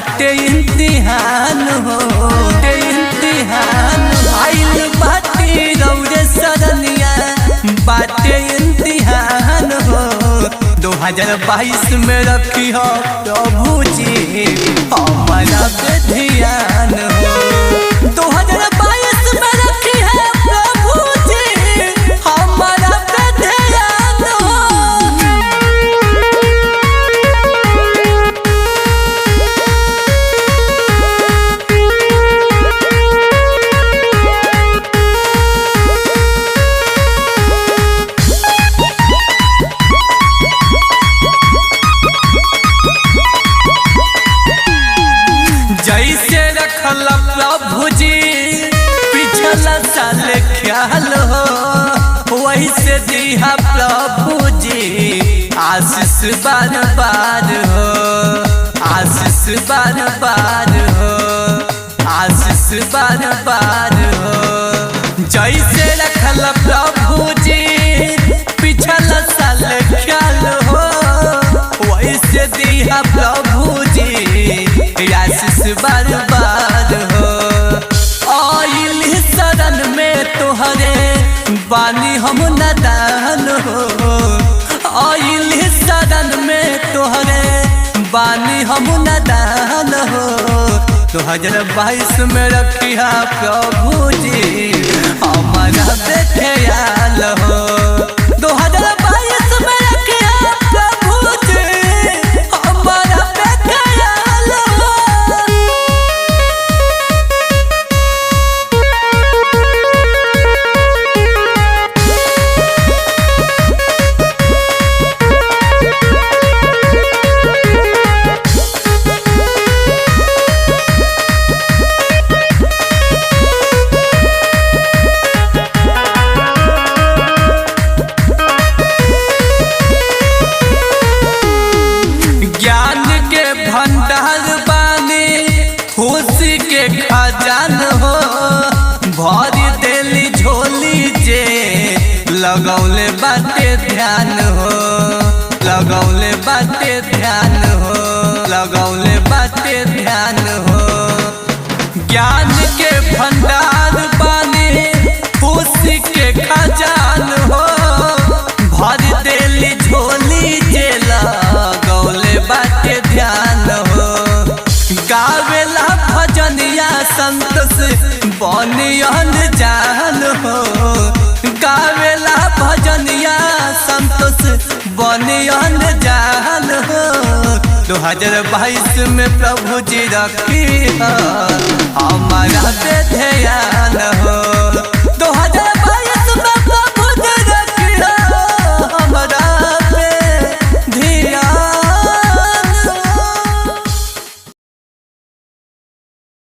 बाटे इम्तिहान हो, इम्तिहान आइल बाटे रौरे सरनिया, बाटे इम्तिहान हो। 2022 में रखी हो प्रभु जी हमारा पे ध्यान हो। 2022 में रखी है प्रभु जी हमारा पे ध्यान हो। जैसे रखल प्रभु जी पिछला साल ख्याल हो, वैसे दिया प्रभु जी आशीष बार बार हो, आशीष बार बार हो, आशीष बार बार हो। जैसे रखल प्रभु जी पिछला साल ख्याल हो, वैसे दिया प्रभु जी आशीष बार बार हो। आइल शरण में तोहरे बानी हम नदान हो, आइल शरण में तोहरे बानी हम नदान हो। 2022 में रखिया प्रभु जी हमारा पे ख्याल हो। 2022 में रखिया प्रभु जी हमारा पे ख्याल हो। ज्ञान के भंडार बानी खुशी के खजान हो, भर देली झोली जे लगौले बाटे ध्यान हो, लगौले बाटे ध्यान हो, लगौले बाटे ध्यान हो। ज्ञान के भंडार बानी खुशी के खजान हो, भर देली झोली जे लगौले बाटे ध्यान हो। गावेला भजनिया संतोष बनियन जान हो, गावेला भजनिया संतोष बनियन जान हो। 2022 में प्रभु जी रखी हमारा पे ध्यान हो।